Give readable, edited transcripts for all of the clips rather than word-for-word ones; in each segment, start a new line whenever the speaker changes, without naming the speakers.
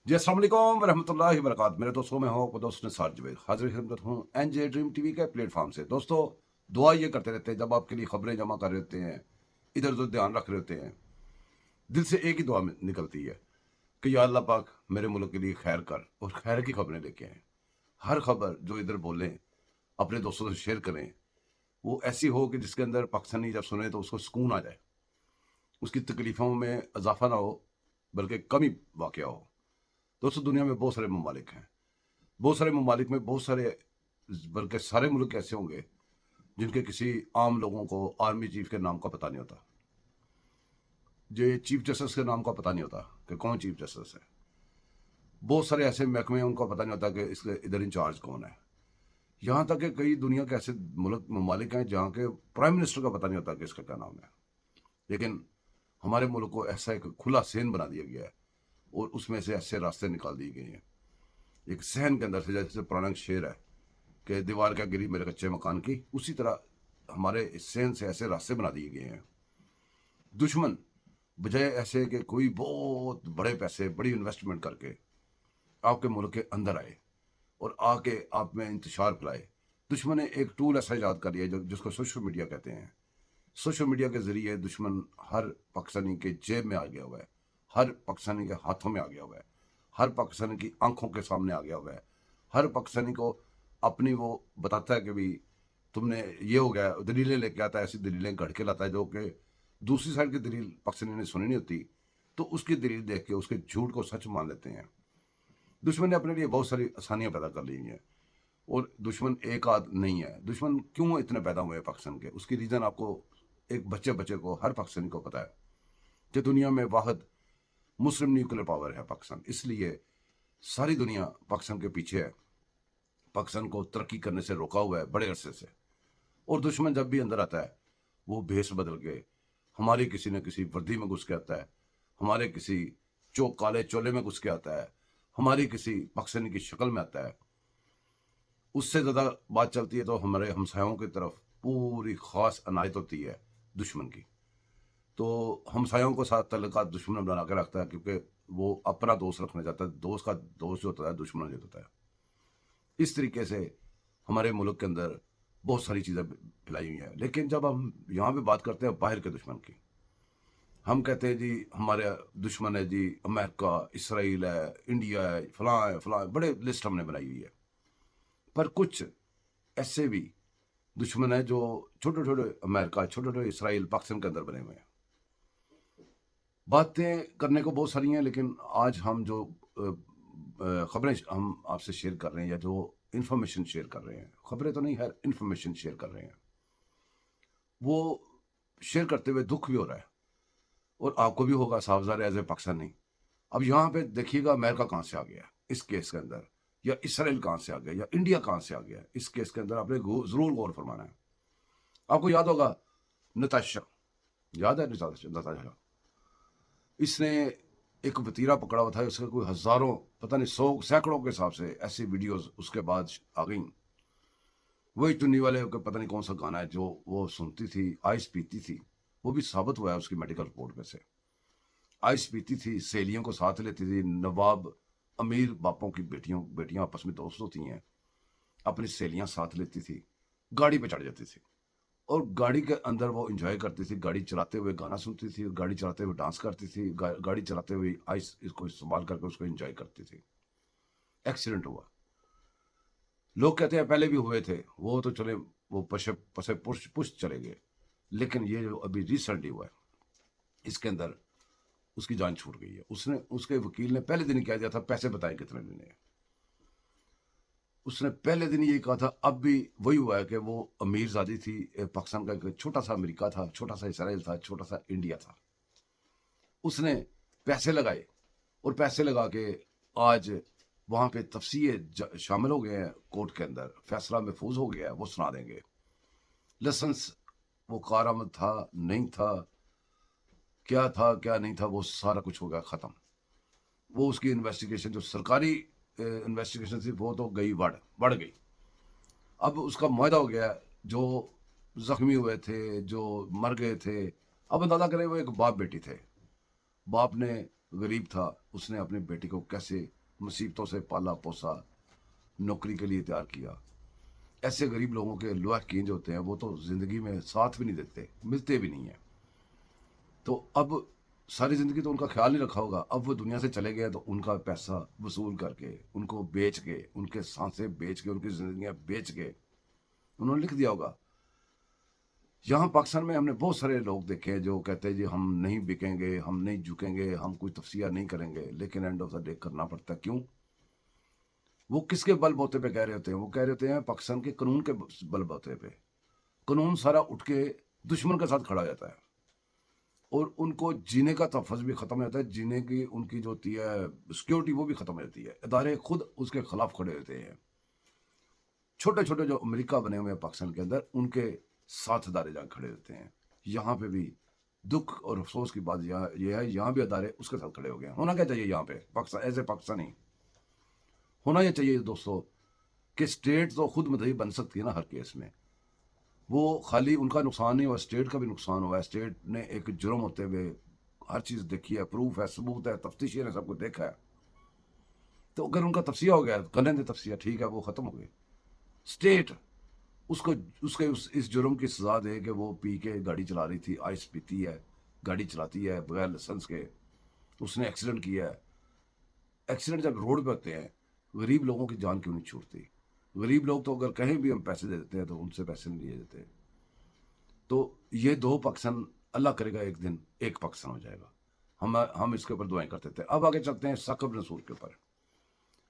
जी अस्सलाम वालेकुम रहमतुल्लाहि वबरकात। मेरे दोस्तों में हो आपको दोस्त निसार जवेद हाजिर खिदमत हूँ एनजे ड्रीम टीवी के प्लेटफॉर्म से। दोस्तों दुआ ये करते रहते हैं जब आपके लिए खबरें जमा कर रहे होते हैं, इधर उधर ध्यान रख रहे होते हैं, दिल से एक ही दुआ निकलती है कि या अल्लाह पाक मेरे मुल्क के लिए खैर कर और खैर की खबरें लेके आए। हर खबर जो इधर बोलें अपने दोस्तों से शेयर करें, वो ऐसी हो कि जिसके अंदर पाकिस्तानी जब सुने तो उसको सुकून आ जाए, उसकी तकलीफ़ों में इजाफा ना हो बल्कि कमी वाक़ हो। दोस्तों दुनिया में बहुत सारे ममालिक हैं, बहुत सारे ममालिक में बहुत सारे बल्कि सारे मुल्क ऐसे होंगे जिनके किसी आम लोगों को आर्मी चीफ के नाम का पता नहीं होता, जो चीफ जस्टिस के नाम का पता नहीं होता कि कौन चीफ जस्टिस है। बहुत सारे ऐसे महकमे हैं उनको पता नहीं होता कि इसके इधर इंचार्ज कौन है। यहाँ तक कि कई दुनिया के ऐसे मुल्क ममालिक हैं जहाँ के प्राइम मिनिस्टर का पता नहीं होता कि इसका क्या नाम है। लेकिन हमारे मुल्क को ऐसा एक खुला सेन बना दिया गया है और उसमें से ऐसे रास्ते निकाल दिए गए हैं एक सहन के अंदर से, जैसे पुराना शेर है कि दीवार क्या गिरी मेरे कच्चे मकान की, उसी तरह हमारे इस सहन से ऐसे रास्ते बना दिए गए हैं। दुश्मन बजाय ऐसे कि कोई बहुत बड़े पैसे बड़ी इन्वेस्टमेंट करके आपके मुल्क के अंदर आए और आके आप में इंतशार फैलाए, दुश्मन ने एक टूल ऐसा ईजाद कर लिया जिसको सोशल मीडिया कहते हैं। सोशल मीडिया के जरिए दुश्मन हर पाकिस्तानी के जेब में आ गया हुआ है, हर पाकिस्तानी के हाथों में आ गया हुआ है, हर पाकिस्तानी की आंखों के सामने आ गया हुआ है। हर पाकिस्तानी को अपनी वो बताता है कि भाई तुमने ये हो गया, दलीलें लेके आता है, ऐसी दलीलें गढ़ के लाता है जो कि दूसरी साइड की दलील पाकिस्तानी ने सुनी नहीं होती, तो उसकी दलील देख के उसके झूठ को सच मान लेते हैं। दुश्मन ने अपने लिए बहुत सारी आसानियां पैदा कर ली हैं और दुश्मन एक आध नहीं है। दुश्मन क्यों इतने पैदा हुए हैं पाकिस्तान के, उसकी रीज़न आपको एक बच्चे बच्चे को हर पाकिस्तानी को पता है कि दुनिया में वाहिद मुस्लिम न्यूक्लियर पावर है पाकिस्तान, इसलिए सारी दुनिया पाकिस्तान के पीछे है, पाकिस्तान को तरक्की करने से रोका हुआ है बड़े अरसे से। और दुश्मन जब भी अंदर आता है वो भेस बदल के हमारी किसी न किसी वर्दी में घुस के आता है, हमारे किसी काले चोले में घुस के आता है, हमारी किसी पाकिस्तानी की शक्ल में आता है। उससे ज़्यादा बात चलती है तो हमारे हमसायों की तरफ पूरी ख़ास अनायत होती है दुश्मन की। तो हमसायों को साथ तल्लुकात दुश्मन बना के रखता है क्योंकि वो अपना दोस्त रखना चाहता है, दोस्त का दोस्त जो होता है दुश्मन जो होता है। इस तरीके से हमारे मुल्क के अंदर बहुत सारी चीज़ें फैलाई हुई हैं। लेकिन जब हम यहाँ पे बात करते हैं बाहर के दुश्मन की, हम कहते हैं जी हमारे दुश्मन है जी अमेरिका, इसराइल है, इंडिया है, फलां है, बड़े लिस्ट हमने बनाई हुई है। पर कुछ ऐसे भी दुश्मन है जो छोटे छोटे अमेरिका, छोटे छोटे इसराइल, पाकिस्तान के अंदर बने हुए हैं। बातें करने को बहुत सारी हैं, लेकिन आज हम जो खबरें हम आपसे शेयर कर रहे हैं या जो इंफॉर्मेशन शेयर कर रहे हैं, खबरें तो नहीं है, इंफॉर्मेशन शेयर कर रहे हैं, वो शेयर करते हुए दुख भी हो रहा है और आपको भी होगा साफजार एज ए पाकिस्तानी। अब यहाँ पे देखिएगा अमेरिका कहाँ से आ गया इस केस के अंदर, या इसराइल कहाँ से आ गया, या इंडिया कहाँ से आ गया इस केस के अंदर, आपने जरूर गौर फरमाना है। आपको याद होगा नताशा, याद है नताशा, इसने एक वतीरा पकड़ा हुआ था, उसके कोई हजारों पता नहीं 100 सैकड़ों के हिसाब से ऐसी वीडियोस उसके बाद आ गई। वही चुन्नी वाले का पता नहीं कौन सा गाना है जो वो सुनती थी, आइस पीती थी, वो भी साबित हुआ है उसकी मेडिकल रिपोर्ट में से। आइस पीती थी, सहेलियों को साथ लेती थी, नवाब अमीर बापों की बेटियां आपस में दोस्त होती हैं, अपनी सहेलियां साथ लेती थी, गाड़ी पे चढ़ जाती थी और गाड़ी के अंदर वो एंजॉय करती थी, गाड़ी चलाते हुए गाना सुनती थी, गाड़ी चलाते हुए डांस करती थी, गाड़ी चलाते हुए आइस इसको इस्तेमाल करके उसको एंजॉय करती थी। एक्सीडेंट हुआ, लोग कहते हैं पहले भी हुए थे, वो तो चले वो पसे पसे पुश पुश चले गए, लेकिन ये जो अभी रिसेंटली हुआ है इसके अंदर उसकी जान छूट गई है। उसने उसके वकील ने पहले दिन कह दिया था पैसे बताए कितने लेने, उसने पहले दिन ये कहा था। अब भी वही हुआ है कि वो अमीर ज़ादी थी, पाकिस्तान का एक छोटा सा अमेरिका था, छोटा सा इसराइल था, छोटा सा इंडिया था, उसने पैसे लगाए और पैसे लगा के आज वहाँ पे तफसीर शामिल हो गए हैं कोर्ट के अंदर, फैसला महफूज हो गया है, वो सुना देंगे। लाइसेंस वो कारामद था नहीं था, क्या था क्या नहीं था, वो सारा कुछ हो गया ख़त्म। वो उसकी इन्वेस्टिगेशन जो सरकारी इन्वेस्टिगेशन थी वो तो गई बढ़ गई। अब उसका मुआहदा हो गया, जो जख्मी हुए थे, जो मर गए थे, अब अंदाजा करें वो एक बाप बेटी थे। बाप ने غریب تھا, اس نے اپنی بیٹی کو کیسے مصیبتوں سے پالا پوسا, نوکری کے لیے تیار کیا. ایسے غریب لوگوں کے لوہے کینج ہوتے ہیں, وہ تو زندگی میں ساتھ بھی نہیں دیتے, ملتے بھی نہیں ہیں. تو اب ساری زندگی تو ان کا خیال نہیں رکھا ہوگا, اب وہ دنیا سے چلے گئے تو ان کا پیسہ وصول کر کے, ان کو بیچ کے, ان کے سانسیں بیچ کے, ان کی زندگیاں بیچ کے انہوں نے لکھ دیا ہوگا. یہاں پاکستان میں ہم نے بہت سارے لوگ دیکھے ہیں جو کہتے ہیں جی ہم نہیں بکیں گے, ہم نہیں جھکیں گے, ہم کوئی تفسیہ نہیں کریں گے, لیکن اینڈ آف دا ڈے کرنا پڑتا ہے. کیوں؟ وہ کس کے بل بوتے پہ کہہ رہے ہوتے ہیں؟ وہ کہہ رہے ہوتے ہیں پاکستان کے قانون کے بل بوتے پہ. قانون سارا اٹھ کے دشمن کے ساتھ کھڑا ہو جاتا ہے, اور ان کو جینے کا تحفظ بھی ختم ہو جاتا ہے, جینے کی ان کی جو ہوتی ہے سیکیورٹی وہ بھی ختم ہو جاتی ہے. ادارے خود اس کے خلاف کھڑے ہوتے ہیں. چھوٹے چھوٹے جو امریکہ بنے ہوئے ہیں پاکستان کے اندر, ان کے ساتھ ادارے جا کھڑے ہوتے ہیں. یہاں پہ بھی دکھ اور افسوس کی بات یہ ہے, یہاں بھی ادارے اس کے ساتھ کھڑے ہو گئے ہیں. ہونا کیا چاہیے یہاں پہ پاکستان ایز اے پاکستانی؟ ہونا یہ چاہیے دوستو کہ اسٹیٹ تو خود مدعی بن سکتی ہے نا ہر کیس میں. وہ خالی ان کا نقصان نہیں ہوا, اسٹیٹ کا بھی نقصان ہوا ہے. اسٹیٹ نے ایک جرم ہوتے ہوئے ہر چیز دیکھی ہے, پروف ہے, ثبوت ہے, تفتیشی نے سب کچھ دیکھا ہے. تو اگر ان کا تفسیہ ہو گیا, کرنے دے تفسیہ, ٹھیک ہے, وہ ختم ہو گئے. اسٹیٹ اس کے اس جرم کی سزا دے کہ وہ پی کے گاڑی چلا رہی تھی, آئس پیتی ہے, گاڑی چلاتی ہے بغیر لائسنس کے, اس نے ایکسیڈنٹ کیا ہے. ایکسیڈنٹ جب روڈ پہ ہوتے ہیں, غریب لوگوں کی جان کیوں نہیں چھوٹتی؟ غریب لوگ تو اگر کہیں بھی ہم پیسے دے دیتے ہیں تو ان سے پیسے نہیں لیے دیتے. تو یہ دو پاکستان اللہ کرے گا ایک دن ایک پاکستان ہو جائے گا. ہم اس کے اوپر دعائیں کرتے تھے. اب آگے چلتے ہیں ثاقب نصور کے اوپر.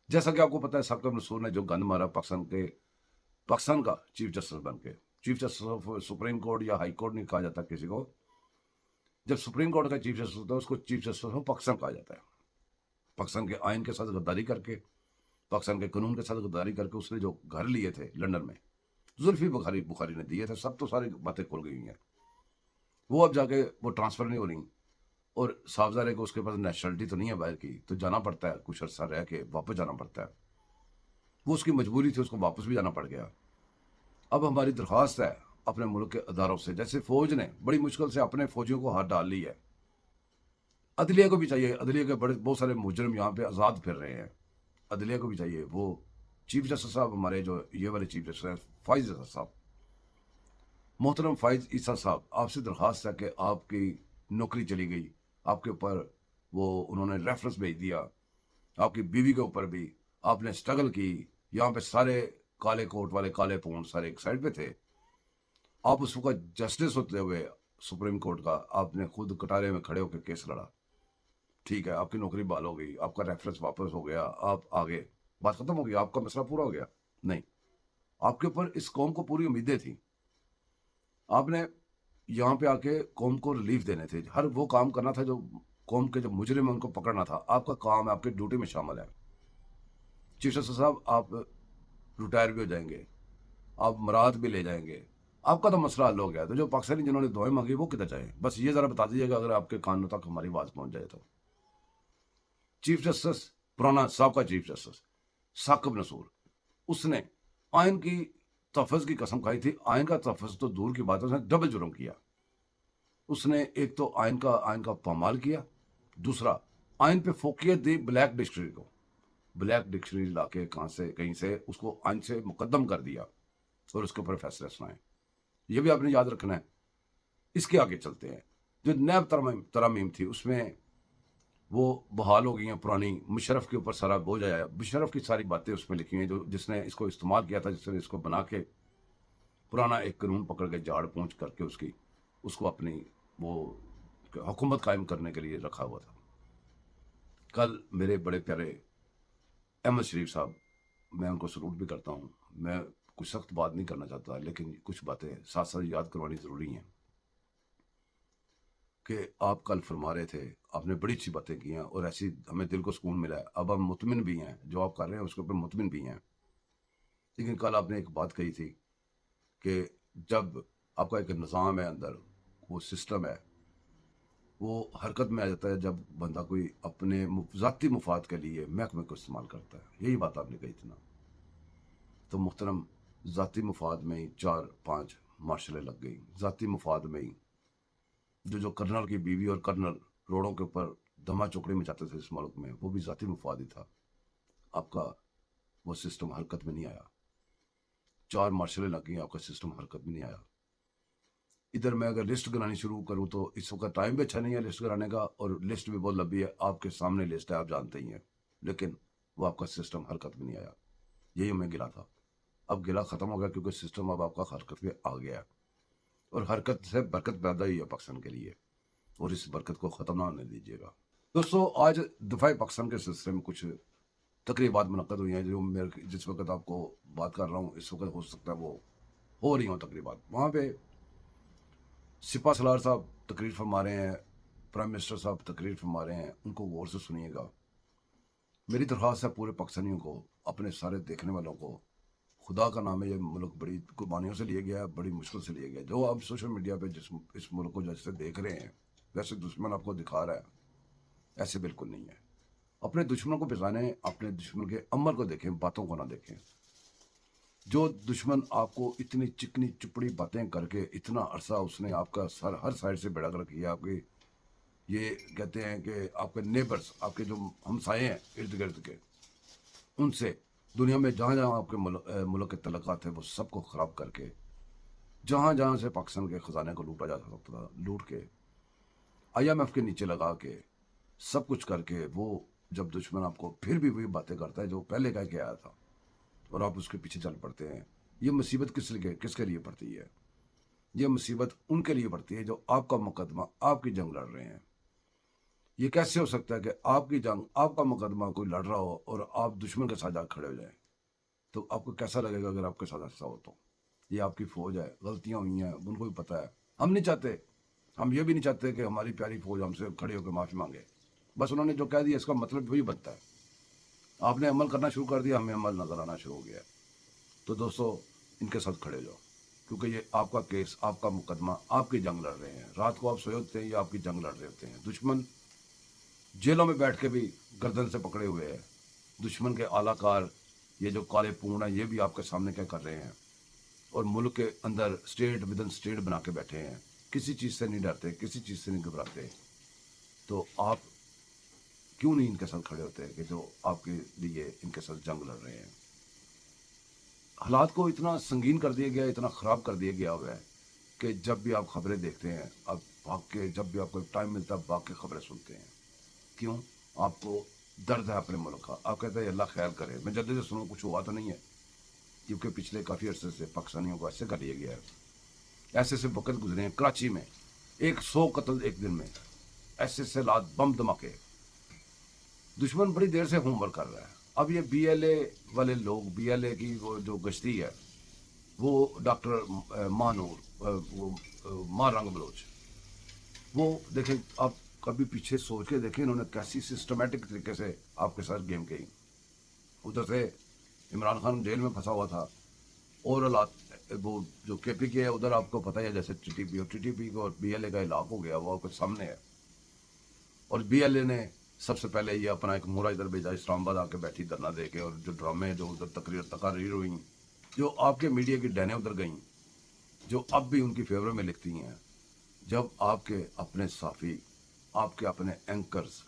جیسا کہ آپ کو پتا ہے ثاقب نصور نے جو گند مارا پاکستان کا چیف جسٹس بن کے, chief justice of supreme court یا ہائی کورٹ نہیں کہا جاتا کسی کو. جب سپریم کورٹ کا چیف جسٹس ہوتا ہے اس کو چیف جسٹس آف پاکستان کہا جاتا ہے. پاکستان کے آئین کے ساتھ غداری کر کے, پاکستان کے قانون کے ساتھ غداری کر کے اس نے جو گھر لیے تھے لندن میں, زلفی بخاری نے دیے تھے, سب تو ساری باتیں کھل گئی ہیں. وہ اب جا کے وہ ٹرانسفر نہیں ہو رہی, اور صاحبزادے کو اس کے پاس نیشنلٹی تو نہیں ہے باہر کی, تو جانا پڑتا ہے, کچھ عرصہ رہ کے واپس جانا پڑتا ہے. وہ اس کی مجبوری تھی, اس کو واپس بھی جانا پڑ گیا. اب ہماری درخواست ہے اپنے ملک کے اداروں سے, جیسے فوج نے بڑی مشکل سے اپنے فوجیوں کو ہاتھ ڈال لی ہے, عدلیہ کو بھی چاہیے. عدلیہ کے بہت سارے مجرم یہاں پہ آزاد پھر رہے ہیں, عدلیہ کو بھی چاہیے. وہ چیف جسٹس صاحب ہمارے جو یہ والے چیف جسٹس ہیں فائز عیسیٰ صاحب, محترم فائز عیسیٰ صاحب, آپ سے درخواست ہے کہ آپ کی نوکری چلی گئی, آپ کے اوپر وہ انہوں نے ریفرنس بھیج دیا, آپ کی بیوی کے اوپر بھی آپ نے اسٹرگل کی. یہاں پہ سارے کالے کوٹ والے, کالے پونڈ سارے ایک سائڈ پہ تھے. آپ اس وقت جسٹس ہوتے ہوئے سپریم کورٹ کا, آپ نے خود کٹارے میں کھڑے ہو کے کیس لڑا. ٹھیک ہے, آپ کی نوکری بحال ہو گئی, آپ کا ریفرنس واپس ہو گیا, آپ آگے, بات ختم ہو گئی, آپ کا مسئلہ پورا ہو گیا. نہیں, آپ کے اوپر اس قوم کو پوری امیدیں تھیں. آپ نے یہاں پہ آ کے قوم کو ریلیف دینے تھے, ہر وہ کام کرنا تھا جو قوم کے جو مجرم ہیں ان کو پکڑنا تھا. آپ کا کام ہے, آپ کی ڈیوٹی میں شامل ہے. چیف جسٹس صاحب آپ ریٹائر بھی ہو جائیں گے, آپ مراد بھی لے جائیں گے, آپ کا تو مسئلہ حل ہو گیا. تو جو پاکستانی جنہوں نے دعائیں مانگی وہ کدھر جائیں؟ بس یہ ذرا بتا دیجیے گا اگر آپ کے کانوں تک ہماری آواز پہنچ جائے تو. چیف جسٹس پرانا سابقہ چیف جسٹس ثاقب نصور, اس نے آئین کی تحفظ کی قسم کھائی تھی. آئین کا تحفظ تو دور کی بات ہے, اس نے ڈبل جرم کیا. اس نے ایک تو آئین کا پامال کیا, دوسرا آئین پہ فوقیت دی بلیک ڈکشنری کو. بلیک ڈکشنری لا کے کہیں سے اس کو آئین سے مقدم کر دیا اور اس کے اوپر فیصلے سنائے. یہ بھی آپ نے یاد رکھنا ہے. اس کے آگے چلتے ہیں. جو نیب ترامیم تھی اس میں وہ بحال ہو گئی ہیں پرانی. مشرف کے اوپر سارا بوجھ آیا, مشرف کی ساری باتیں اس میں لکھی ہیں, جس نے اس کو استعمال کیا تھا, جس نے اس کو بنا کے پرانا ایک قانون پکڑ کے جھاڑ پونچھ کر کے اس کو اپنی وہ حکومت قائم کرنے کے لیے رکھا ہوا تھا. کل میرے بڑے پیارے احمد شریف صاحب, میں ان کو سلوٹ بھی کرتا ہوں, میں کچھ سخت بات نہیں کرنا چاہتا, لیکن کچھ باتیں ساتھ ساتھ یاد کروانی ضروری ہیں. کہ آپ کل فرما رہے تھے, آپ نے بڑی اچھی باتیں کی ہیں اور ایسی ہمیں دل کو سکون ملا ہے. اب ہم مطمئن بھی ہیں, جو آپ کر رہے ہیں اس کے اوپر مطمئن بھی ہیں. لیکن کل آپ نے ایک بات کہی تھی کہ جب آپ کا ایک نظام ہے اندر, وہ سسٹم ہے, وہ حرکت میں آ جاتا ہے جب بندہ کوئی اپنے ذاتی مفاد کے لیے محکمے کو استعمال کرتا ہے. یہی بات آپ نے کہی تھی نا. تو محترم, ذاتی مفاد میں ہی 4-5 مارشلیں لگ گئی. ذاتی مفاد میں ہی جو کرنل کی بیوی اور کرنل روڑوں کے اوپر धमा चौकड़ी में जाते थे इस मुल्क में, वो भी ज़ाती मुफाद ही था। आपका वो सिस्टम हरकत में नहीं आया। 4 मार्शलें लग गई, आपका सिस्टम हरकत में नहीं आया। इधर मैं अगर लिस्ट गिनानी शुरू करूं तो इस वक्त टाइम भी अच्छा नहीं है लिस्ट गिनाने का, और लिस्ट भी बहुत लंबी है, आपके सामने लिस्ट है, आप जानते ही हैं। लेकिन वो आपका सिस्टम हरकत में नहीं आया, यही हमें गिला था। अब गिला ख़त्म हो गया क्योंकि सिस्टम अब आपका हरकत में आ गया है, और हरकत से बरकत पैदा हुई है पाकिस्तान के लिए, और इस बरकत को ख़त्म ना होने दीजिएगा। दोस्तों, आज दफ़ाए पाकिस्तान के सिलसिले में कुछ तकरीबात मुनक़्क़द हुई हैं, जो मेरे जिस वक्त आपको बात कर रहा हूँ इस वक्त हो सकता है वो हो रही हों तकरीबात। वहाँ पे सिपा सलार साहब तकरीर फरमा रहे हैं, प्राइम मिनिस्टर साहब तकरीर फरमा रहे हैं, उनको गौर से सुनिएगा। मेरी दरख्वास्त है पूरे पाकिस्तानियों को, अपने सारे देखने वालों को, खुदा का नाम है, ये मुल्क बड़ी कुर्बानियों से लिया गया है, बड़ी मुश्किल से लिया गया है। जो आप सोशल मीडिया पे जिस इस मुल्क को जैसे देख रहे हैं, वैसे दुश्मन आपको दिखा रहा है, ऐसे बिल्कुल नहीं है। अपने दुश्मनों को पहचानें, अपने दुश्मन के अमल को देखें, बातों को ना देखें। जो दुश्मन आपको इतनी चिकनी चुपड़ी बातें करके इतना अरसा उसने आपका सर हर साइड से बेड़ा कर रखी है, आपकी ये कहते हैं कि आपके नेबर्स, आपके जो हमसाए हैं इर्द गिर्द के, उनसे दुनिया में जहाँ जहाँ आपके मुल्क के तल्लुकात थे वो सबको ख़राब करके, जहाँ जहाँ से पाकिस्तान के ख़जाने को लूटा जा सकता था लूट के, IMF के नीचे लगा के, सब कुछ करके, वो जब दुश्मन आपको फिर भी वही बातें करता है जो पहले कह के आया था, और आप उसके पीछे चल पड़ते हैं, ये मुसीबत किसके लिए पड़ती है? ये मुसीबत उनके लिए पड़ती है जो आपका मुकदमा, आपकी जंग लड़ रहे हैं। ये कैसे हो सकता है कि आपकी जंग, आपका मुकदमा कोई लड़ रहा हो और आप दुश्मन के साथ जा खड़े हो जाएं? तो आपको कैसा लगेगा अगर आपके साथ ऐसा हो? तो ये आपकी फ़ौज है, गलतियाँ हुई हैं, उनको भी पता है। हम नहीं चाहते, हम ये भी नहीं चाहते कि हमारी प्यारी फ़ौज हमसे खड़े होकर माफ़ी मांगे। बस उन्होंने जो कह दिया इसका मतलब वही बनता है। आपने अमल करना शुरू कर दिया, हमें अमल नज़र आना शुरू हो गया। तो दोस्तों, इनके साथ खड़े जाओ, क्योंकि ये आपका केस, आपका मुकदमा, आपकी जंग लड़ रहे हैं। रात को आप सोए होते हैं, ये आपकी जंग लड़ रहे होते हैं। दुश्मन जेलों में बैठ के भी गर्दन से पकड़े हुए हैं। दुश्मन के आलाकार, ये जो काले पूर्ण है, ये भी आपके सामने क्या कर रहे हैं, और मुल्क के अंदर स्टेट विदन स्टेट बना के बैठे हैं। किसी चीज़ से नहीं डरते, किसी चीज़ से नहीं घबराते। तो आप क्यों नहीं इनके साथ खड़े होते कि जो आपके लिए इनके साथ जंग लड़ रहे हैं? हालात को इतना संगीन कर दिया गया, इतना ख़राब कर दिया गया हुआ है कि जब भी आप खबरें देखते हैं, आप भाग के, जब भी आपको टाइम मिलता है भाग के खबरें सुनते हैं। क्यों? आपको दर्द है अपने मुल्क का। आप कहते हैं अल्लाह खैर करे, मैं जल्दी से सुनूँ, कुछ हुआ तो नहीं है, क्योंकि पिछले काफ़ी अर्से से पाकिस्तानियों को ऐसे कर लिया गया है। ऐसे से वक्त गुजरे हैं कराची में 100 कत्ल एक दिन में, ऐसे से लात बम धमाके। दुश्मन बड़ी देर से होमवर्क कर रहा है। अब ये BLA वाले लोग, BLA की वो जो गश्ती है, वो डॉक्टर मानूर, वो माँ रंग बलोच, वो देखें, आप कभी पीछे सोच के देखें इन्होंने कैसी सिस्टमेटिक तरीके से आपके साथ गेम खेली। उधर से इमरान खान जेल में फंसा हुआ था, और वो जो KPK है उधर आपको पता ही है, जैसे TTP, और TTP को और BLA का इलाक हो गया, वो आपके सामने है। और BLA ने सबसे पहले ये अपना एक मोरा इधर भेजा, इस्लामाबाद आके बैठी धरना दे के, और जो ड्रामे जो उधर तकारीर हुई, जो आपके मीडिया की डैनें उधर गई, जो अब भी उनकी फेवर में लिखती हैं। जब आपके अपने साफ़ी, आपके अपने एंकर्स,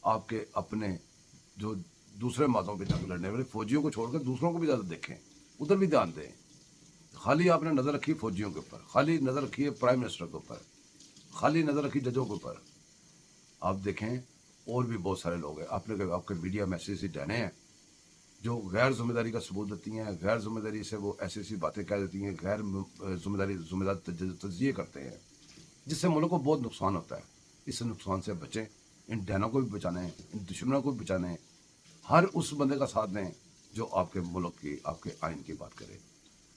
आपके अपने जो दूसरे मातों पे जंग लड़ने वाले फौजियों को छोड़कर दूसरों को भी ज़्यादा देखें, उधर भी ध्यान दें। खाली आपने नज़र रखी फौजियों के ऊपर, खाली नज़र रखी है प्राइम मिनिस्टर के ऊपर, खाली नज़र रखी जजों के ऊपर। आप देखें और भी बहुत सारे लोग हैं, आपके मीडिया में ऐसी डैने हैं जो गैर जिम्मेदारी का सबूत देती हैं, गैर जिम्मेदारी से वो ऐसी बातें कह देती हैं, गैर जिम्मेदार तजिए करते हैं, जिससे मुल्क को बहुत नुकसान होता है। इस नुकसान से बचें, इन डैनों को भी बचाने, इन दुश्मनों को भी बचाने, हर उस बंदे का साथ दें जो आपके मुल्क की, आपके आइन की बात करे।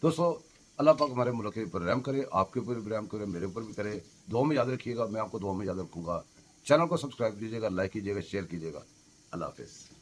दोस्तों, अल्लाह पाक हमारे मुल्क के ऊपर रहम करे, आपके ऊपर भी रहम करे, मेरे ऊपर भी करे। दुआ में याद रखिएगा, मैं आपको दुआ में याद रखूँगा। चैनल को सब्सक्राइब कीजिएगा, लाइक कीजिएगा, शेयर कीजिएगा। अल्लाह हाफिज़।